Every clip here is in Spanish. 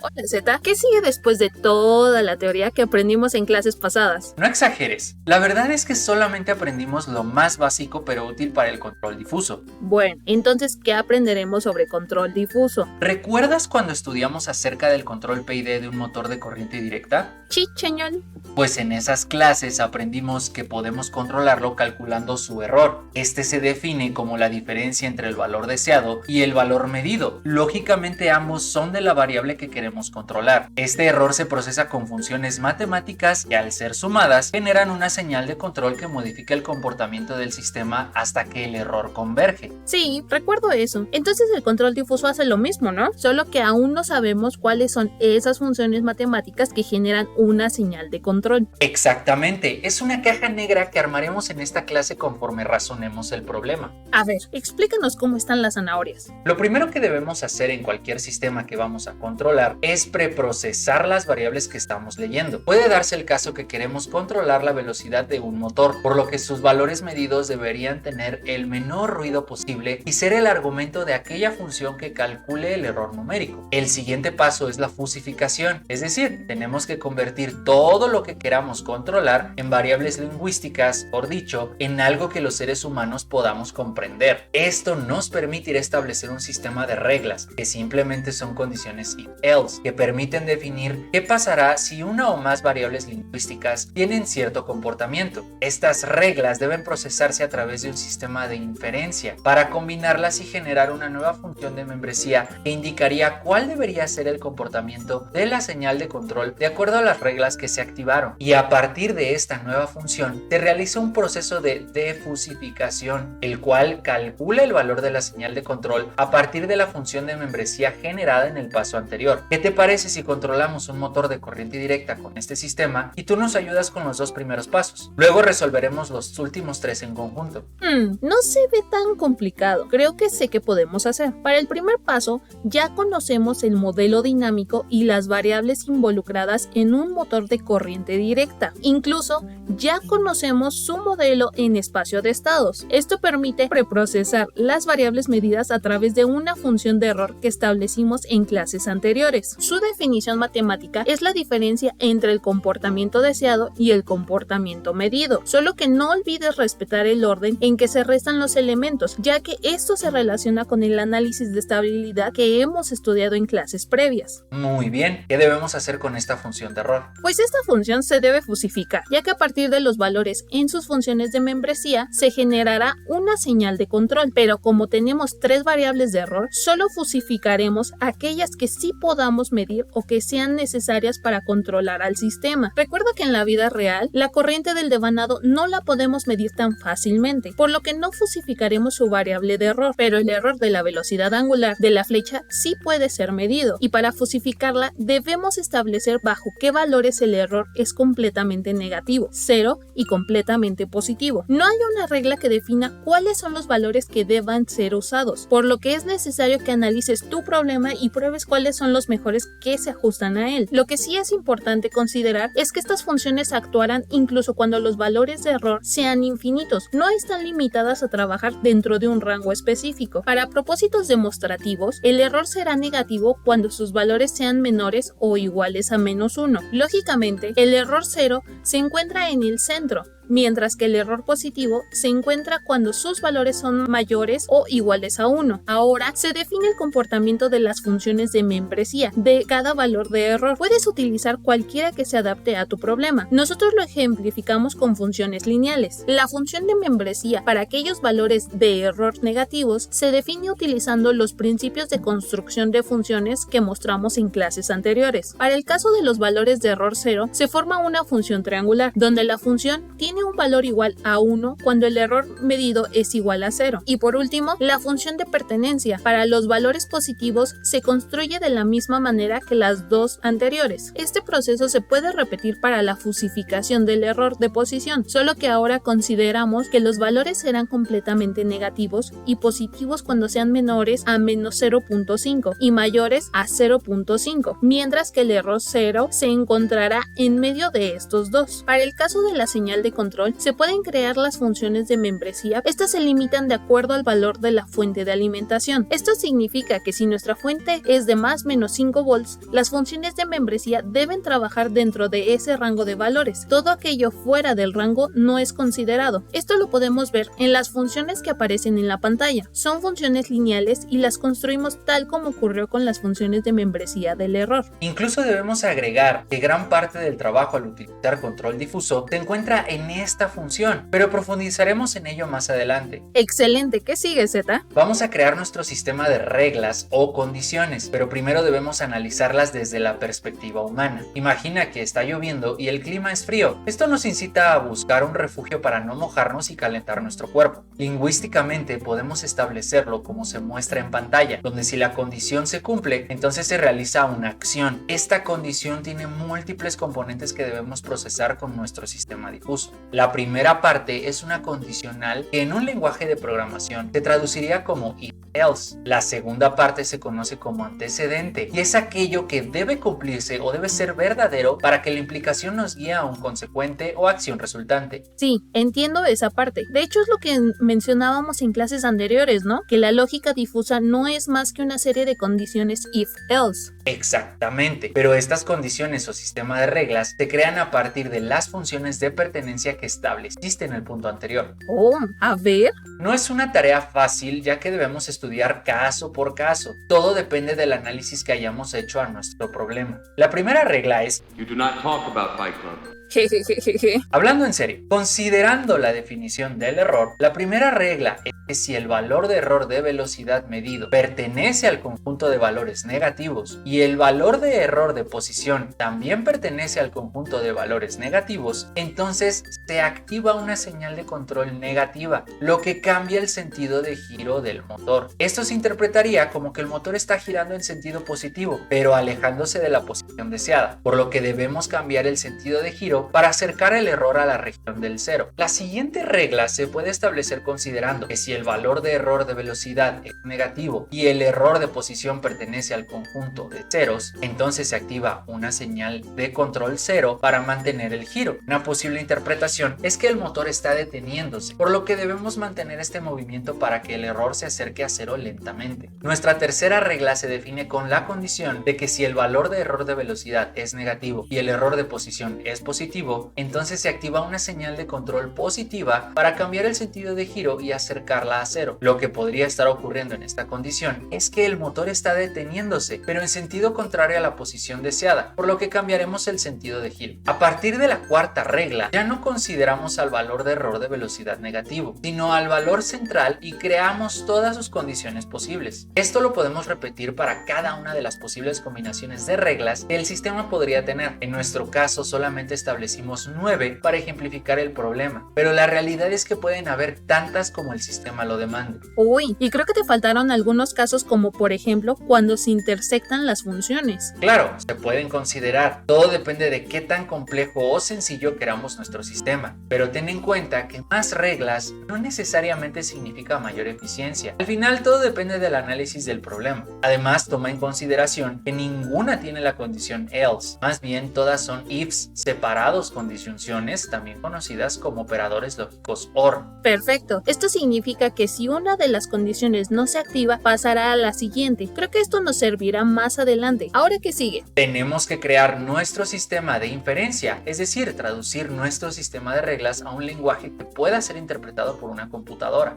Hola Z, ¿qué sigue después de toda la teoría que aprendimos en clases pasadas? No exageres, la verdad es que solamente aprendimos lo más básico pero útil para el control difuso. Bueno, entonces, ¿qué aprenderemos sobre control difuso? ¿Recuerdas cuando estudiamos acerca del control PID de un motor de corriente directa? Sí, señor. Pues en esas clases aprendimos que podemos controlarlo calculando su error. Este se define como la diferencia entre el valor deseado y el valor medido. Lógicamente ambos son de la variable que queremos controlar. Este error se procesa con funciones matemáticas que al ser sumadas generan una señal de control que modifica el comportamiento del sistema hasta que el error converge. Sí, recuerdo eso. Entonces el control difuso hace lo mismo, ¿no? Solo que aún no sabemos cuáles son esas funciones matemáticas que generan una señal de control. Exactamente, es una caja negra que armaremos en esta clase conforme razonemos el problema. A ver, explícanos cómo están las zanahorias. Lo primero que debemos hacer en cualquier sistema que vamos a controlar es preprocesar las variables que estamos leyendo. Puede darse el caso que queremos controlar la velocidad de un motor, por lo que sus valores medidos deberían tener el menor ruido posible y ser el argumento de aquella función que calcule el error numérico. El siguiente paso es la fusificación, es decir, tenemos que convertir todo lo que queramos controlar en variables lingüísticas, por dicho, en algo que los seres humanos podamos comprender. Esto nos permitirá establecer un sistema de reglas que simplemente son condiciones if-else que permiten definir qué pasará si una o más variables lingüísticas tienen cierto comportamiento. Estas reglas deben procesarse a través de un sistema de inferencia para combinarlas y generar una nueva función de membresía que indicaría cuál debería ser el comportamiento de la señal de control de acuerdo a las reglas que se activaron. Y a partir de esta nueva función se realiza un proceso de defusificación, el cual calcula el valor de la señal de control a partir de la función de membresía generada en el paso anterior. ¿Qué te parece si controlamos un motor de corriente directa con este sistema y tú nos ayudas con los dos primeros pasos? Luego resolveremos los últimos tres en conjunto. No se ve tan complicado. Creo que sé qué podemos hacer. Para el primer paso, ya conocemos el modelo dinámico y las variables involucradas en un motor de corriente directa. Incluso ya conocemos su modelo en espacio de estados. Esto permite preprocesar las variables medidas a través de una función de error que establecimos en clases anteriores. Su definición matemática es la diferencia entre el comportamiento deseado y el comportamiento medido. Solo que no olvides respetar el orden en que se restan los elementos, ya que esto se relaciona con el análisis de estabilidad que hemos estudiado en clases previas. Muy bien, ¿qué debemos hacer con esta función de error? Pues esta función se debe fusificar, ya que a partir de los valores en sus funciones de membresía se generará una señal de control, pero como tenemos tres variables de error, solo fusificaremos aquellas que sí podamos medir o que sean necesarias para controlar al sistema. Recuerda que en la vida real, la corriente del devanado no la podemos medir tan fácilmente, por lo que no fusificaremos su variable de error, pero el error de la velocidad angular de la flecha sí puede ser medido, y para fusificarla debemos establecer bajo qué valores el error es completamente negativo, 0 y completamente positivo. No hay una regla que defina cuáles son los valores que deban ser usados, por lo que es necesario que analices tu problema y pruebes cuáles son los mejores que se ajustan a él. Lo que sí es importante considerar es que estas funciones actuarán incluso cuando los valores de error sean infinitos, no están limitadas a trabajar dentro de un rango específico. Para propósitos demostrativos, el error será negativo cuando sus valores sean menores o iguales a -1. Lógicamente, el error 0 se encuentra en el centro, mientras que el error positivo se encuentra cuando sus valores son mayores o iguales a 1. Ahora se define el comportamiento de las funciones de membresía de cada valor de error. Puedes utilizar cualquiera que se adapte a tu problema. Nosotros lo ejemplificamos con funciones lineales. La función de membresía para aquellos valores de error negativos se define utilizando los principios de construcción de funciones que mostramos en clases anteriores. Para el caso de los valores de error 0, se forma una función triangular, donde la función tiene un valor igual a 1 cuando el error medido es igual a 0. Y por último, la función de pertenencia para los valores positivos se construye de la misma manera que las dos anteriores. Este proceso se puede repetir para la fusificación del error de posición, solo que ahora consideramos que los valores serán completamente negativos y positivos cuando sean menores a -0.5 y mayores a 0.5, mientras que el error 0 se encontrará en medio de estos dos. Para el caso de la señal de control control, se pueden crear las funciones de membresía. Estas se limitan de acuerdo al valor de la fuente de alimentación. Esto significa que si nuestra fuente es de más o menos 5 volts, las funciones de membresía deben trabajar dentro de ese rango de valores. Todo aquello fuera del rango no es considerado. Esto lo podemos ver en las funciones que aparecen en la pantalla. Son funciones lineales y las construimos tal como ocurrió con las funciones de membresía del error. Incluso debemos agregar que gran parte del trabajo al utilizar control difuso se encuentra en esta función, pero profundizaremos en ello más adelante. Excelente, ¿qué sigue, Zeta? Vamos a crear nuestro sistema de reglas o condiciones, pero primero debemos analizarlas desde la perspectiva humana. Imagina que está lloviendo y el clima es frío. Esto nos incita a buscar un refugio para no mojarnos y calentar nuestro cuerpo. Lingüísticamente podemos establecerlo como se muestra en pantalla, donde si la condición se cumple, entonces se realiza una acción. Esta condición tiene múltiples componentes que debemos procesar con nuestro sistema difuso. La primera parte es una condicional que en un lenguaje de programación se traduciría como if else. La segunda parte se conoce como antecedente y es aquello que debe cumplirse o debe ser verdadero para que la implicación nos guíe a un consecuente o acción resultante. Sí, entiendo esa parte. De hecho es lo que mencionábamos en clases anteriores, ¿no? Que la lógica difusa no es más que una serie de condiciones if else. Exactamente, pero estas condiciones o sistema de reglas se crean a partir de las funciones de pertenencia que estableciste en el punto anterior. Oh, a ver. No es una tarea fácil ya que debemos estudiar caso por caso. Todo depende del análisis que hayamos hecho a nuestro problema. La primera regla es: You do not talk about Fight Club. Jejejeje. Hablando en serio, considerando la definición del error, la primera regla es que si el valor de error de velocidad medido pertenece al conjunto de valores negativos y el valor de error de posición también pertenece al conjunto de valores negativos, entonces se activa una señal de control negativa, lo que cambia el sentido de giro del motor. Esto se interpretaría como que el motor está girando en sentido positivo, pero alejándose de la posición deseada, por lo que debemos cambiar el sentido de giro para acercar el error a la región del cero. La siguiente regla se puede establecer considerando que si el valor de error de velocidad es negativo y el error de posición pertenece al conjunto de ceros, entonces se activa una señal de control cero para mantener el giro. Una posible interpretación es que el motor está deteniéndose, por lo que debemos mantener este movimiento para que el error se acerque a cero lentamente. Nuestra tercera regla se define con la condición de que si el valor de error de velocidad es negativo y el error de posición es positivo, entonces se activa una señal de control positiva para cambiar el sentido de giro y acercarla a cero. Lo que podría estar ocurriendo en esta condición es que el motor está deteniéndose, pero en sentido contrario a la posición deseada, por lo que cambiaremos el sentido de giro. A partir de la cuarta regla, ya no consideramos al valor de error de velocidad negativo, sino al valor central y creamos todas sus condiciones posibles. Esto lo podemos repetir para cada una de las posibles combinaciones de reglas que el sistema podría tener. En nuestro caso solamente establecimos 9 para ejemplificar el problema, pero la realidad es que pueden haber tantas como el sistema lo demande. Uy, y creo que te faltaron algunos casos como por ejemplo cuando se intersectan las funciones. Claro, se pueden considerar. Todo depende de qué tan complejo o sencillo queramos nuestro sistema, pero ten en cuenta que más reglas no necesariamente significa mayor eficiencia. Al final todo depende del análisis del problema. Además, toma en consideración que ninguna tiene la condición else, más bien todas son ifs separados con disyunciones, también conocidas como operadores lógicos OR. Perfecto, esto significa que si una de las condiciones no se activa, pasará a la siguiente. Creo que esto nos servirá más adelante. Ahora, ¿qué sigue? Tenemos que crear nuestro sistema de inferencia, es decir, traducir nuestro sistema de reglas a un lenguaje que pueda ser interpretado por una computadora.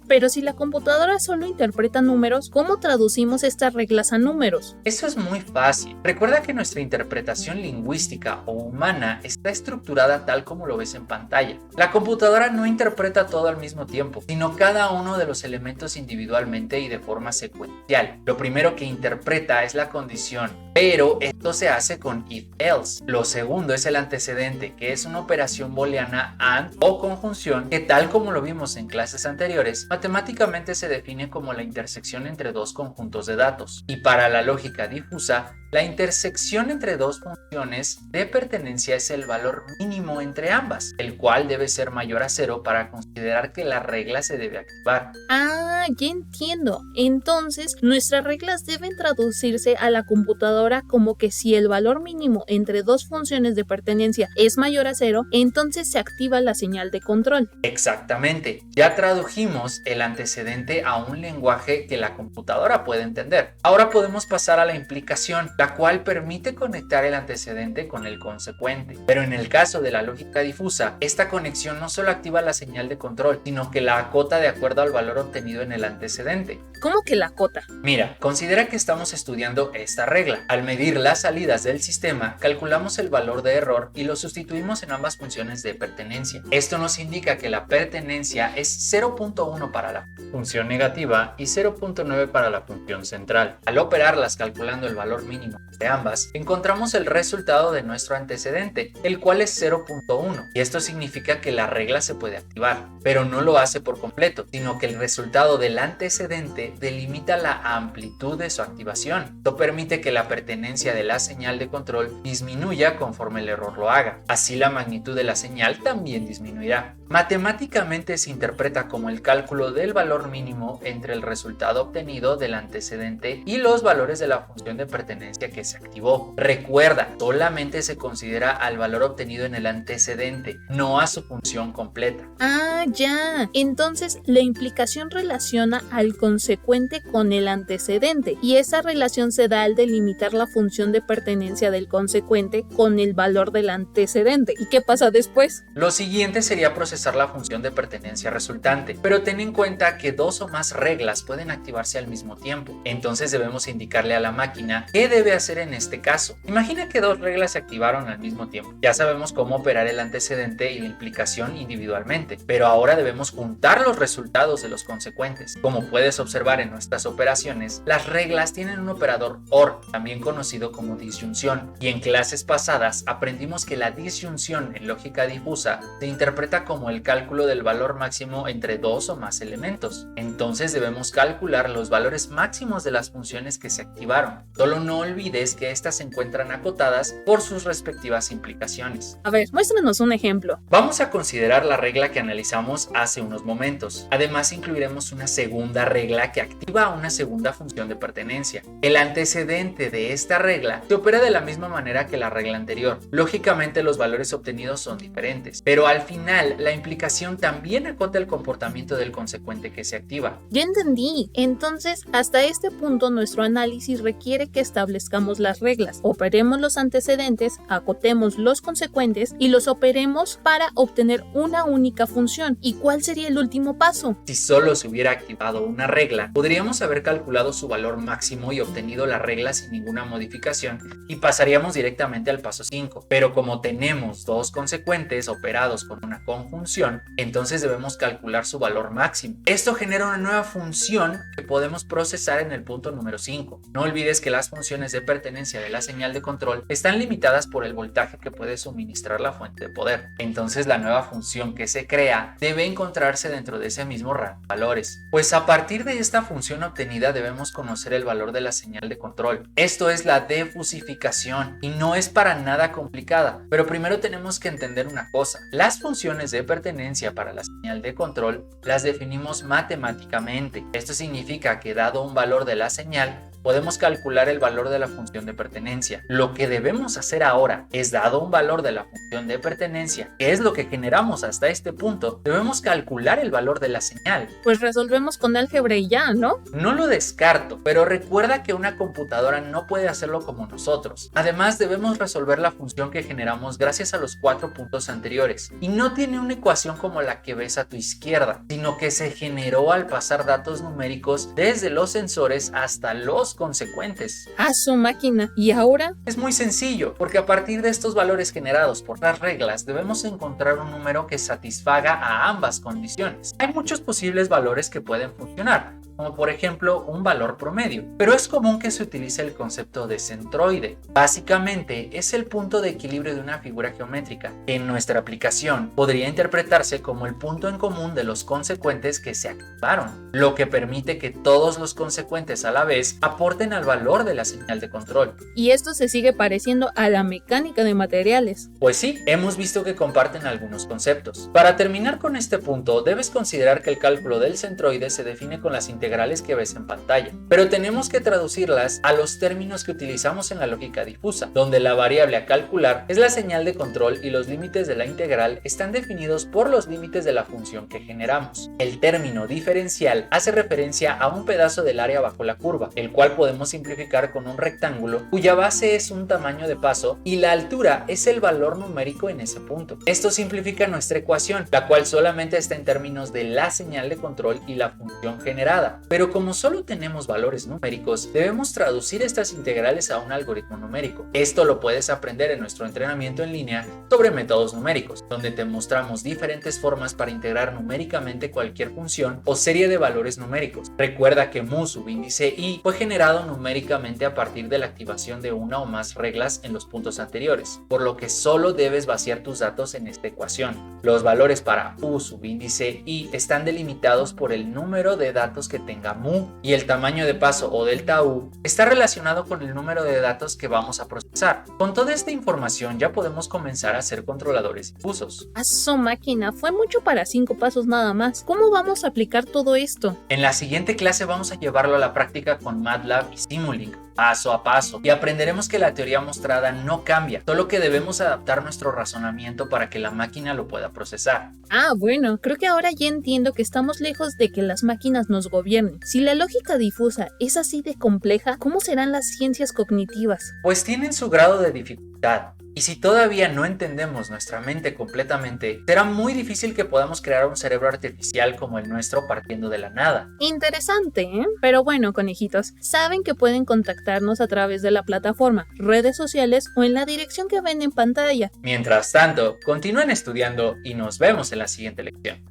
Pero si la computadora solo interpreta números, ¿cómo traducimos estas reglas a números? Eso es muy fácil. Recuerda que nuestra interpretación lingüística o humana está estructurada tal como lo ves en pantalla. La computadora no interpreta todo al mismo tiempo, sino cada uno de los elementos individualmente y de forma secuencial. Lo primero que interpreta es la condición, pero esto se hace con if else. Lo segundo es el antecedente, que es una operación booleana AND o conjunción que, tal como lo vimos en clases anteriores, matemáticamente se define como la intersección entre dos conjuntos de datos. Y para la lógica difusa, La intersección entre dos funciones de pertenencia es el valor mínimo entre ambas, el cual debe ser mayor a 0 para considerar que la regla se debe activar. Ah, ya entiendo. Entonces, nuestras reglas deben traducirse a la computadora como que si el valor mínimo entre dos funciones de pertenencia es mayor a 0, entonces se activa la señal de control. Exactamente. Ya tradujimos el antecedente a un lenguaje que la computadora puede entender. Ahora podemos pasar a la implicación, la cual permite conectar el antecedente con el consecuente. Pero en el caso de la lógica difusa, esta conexión no solo activa la señal de control, sino que la acota de acuerdo al valor obtenido en el antecedente. ¿Cómo que la acota? Mira, considera que estamos estudiando esta regla. Al medir las salidas del sistema, calculamos el valor de error y lo sustituimos en ambas funciones de pertenencia. Esto nos indica que la pertenencia es 0.1 para la función negativa y 0.9 para la función central. Al operarlas calculando el valor mínimo de ambas, encontramos el resultado de nuestro antecedente, el cual es 0.1, y esto significa que la regla se puede activar, pero no lo hace por completo, sino que el resultado del antecedente delimita la amplitud de su activación. Esto permite que la pertenencia de la señal de control disminuya conforme el error lo haga. Así la magnitud de la señal también disminuirá. Matemáticamente se interpreta como el cálculo del valor mínimo entre el resultado obtenido del antecedente y los valores de la función de pertenencia que se activó. Recuerda, solamente se considera al valor obtenido en el antecedente, no a su función completa. Ah, ya. Entonces, la implicación relaciona al consecuente con el antecedente, y esa relación se da al delimitar la función de pertenencia del consecuente con el valor del antecedente. ¿Y qué pasa después? Lo siguiente sería procesar la función de pertenencia resultante, pero ten en cuenta que dos o más reglas pueden activarse al mismo tiempo. Entonces debemos indicarle a la máquina qué debe hacer en este caso. Imagina que dos reglas se activaron al mismo tiempo. Ya sabemos cómo operar el antecedente y la implicación individualmente, pero ahora debemos juntar los resultados de los consecuentes. Como puedes observar en nuestras operaciones, las reglas tienen un operador OR, también conocido como disyunción, y en clases pasadas aprendimos que la disyunción en lógica difusa se interpreta como el cálculo del valor máximo entre dos o más elementos. Entonces debemos calcular los valores máximos de las funciones que se activaron. Solo no olvides que estas se encuentran acotadas por sus respectivas implicaciones. A ver, muéstranos un ejemplo. Vamos a considerar la regla que analizamos hace unos momentos. Además, incluiremos una segunda regla que activa una segunda función de pertenencia. El antecedente de esta regla se opera de la misma manera que la regla anterior. Lógicamente, los valores obtenidos son diferentes, pero al final la implicación también acota el comportamiento del consecuente que se activa. Ya entendí. Entonces, hasta este punto nuestro análisis requiere que establezcamos las reglas, operemos los antecedentes, acotemos los consecuentes y los operemos para obtener una única función. ¿Y cuál sería el último paso? Si solo se hubiera activado una regla, podríamos haber calculado su valor máximo y obtenido la regla sin ninguna modificación y pasaríamos directamente al paso 5. Pero como tenemos dos consecuentes operados con una conjunción, entonces debemos calcular su valor máximo. Esto genera una nueva función que podemos procesar en el punto número 5. No olvides que las funciones de pertenencia de la señal de control están limitadas por el voltaje que puede suministrar la fuente de poder. Entonces la nueva función que se crea debe encontrarse dentro de ese mismo rango de valores. Pues a partir de esta función obtenida debemos conocer el valor de la señal de control. Esto es la defusificación y no es para nada complicada, pero primero tenemos que entender una cosa. Las funciones de pertenencia para la señal de control las definimos matemáticamente. Esto significa que dado un valor de la señal, podemos calcular el valor de la función de pertenencia. Lo que debemos hacer ahora es, dado un valor de la función de pertenencia, que es lo que generamos hasta este punto, debemos calcular el valor de la señal. Pues resolvemos con álgebra y ya, ¿no? No lo descarto, pero recuerda que una computadora no puede hacerlo como nosotros. Además, debemos resolver la función que generamos gracias a los 4 puntos anteriores. Y no tiene una ecuación como la que ves a tu izquierda, sino que se generó al pasar datos numéricos desde los sensores hasta los consecuentes. A su máquina. ¿Y ahora? Es muy sencillo, porque a partir de estos valores generados por las reglas debemos encontrar un número que satisfaga a ambas condiciones. Hay muchos posibles valores que pueden funcionar, como por ejemplo un valor promedio, pero es común que se utilice el concepto de centroide. Básicamente es el punto de equilibrio de una figura geométrica. En nuestra aplicación podría interpretarse como el punto en común de los consecuentes que se activaron, lo que permite que todos los consecuentes a la vez aporten al valor de la señal de control. Y esto se sigue pareciendo a la mecánica de materiales. Pues sí, hemos visto que comparten algunos conceptos. Para terminar con este punto, debes considerar que el cálculo del centroide se define con las integrales que ves en pantalla, pero tenemos que traducirlas a los términos que utilizamos en la lógica difusa, donde la variable a calcular es la señal de control y los límites de la integral están definidos por los límites de la función que generamos. El término diferencial hace referencia a un pedazo del área bajo la curva, el cual podemos simplificar con un rectángulo cuya base es un tamaño de paso y la altura es el valor numérico en ese punto. Esto simplifica nuestra ecuación, la cual solamente está en términos de la señal de control y la función generada. Pero como solo tenemos valores numéricos, debemos traducir estas integrales a un algoritmo numérico. Esto lo puedes aprender en nuestro entrenamiento en línea sobre métodos numéricos, donde te mostramos diferentes formas para integrar numéricamente cualquier función o serie de valores numéricos. Recuerda que mu subíndice i fue generado numéricamente a partir de la activación de una o más reglas en los puntos anteriores, por lo que solo debes vaciar tus datos en esta ecuación. Los valores para u subíndice i están delimitados por el número de datos que tenga mu, y el tamaño de paso o delta u está relacionado con el número de datos que vamos a procesar. Con toda esta información ya podemos comenzar a hacer controladores difusos. ¡A su máquina! Fue mucho para 5 pasos nada más. ¿Cómo vamos a aplicar todo esto? En la siguiente clase vamos a llevarlo a la práctica con MATLAB y Simulink, paso a paso, y aprenderemos que la teoría mostrada no cambia, solo que debemos adaptar nuestro razonamiento para que la máquina lo pueda procesar. Ah, bueno, creo que ahora ya entiendo que estamos lejos de que las máquinas nos gobiernen. Si la lógica difusa es así de compleja, ¿cómo serán las ciencias cognitivas? Pues tienen su grado de dificultad. Y si todavía no entendemos nuestra mente completamente, será muy difícil que podamos crear un cerebro artificial como el nuestro partiendo de la nada. Interesante, ¿eh? Pero bueno, conejitos, saben que pueden contactarnos a través de la plataforma, redes sociales o en la dirección que ven en pantalla. Mientras tanto, continúen estudiando y nos vemos en la siguiente lección.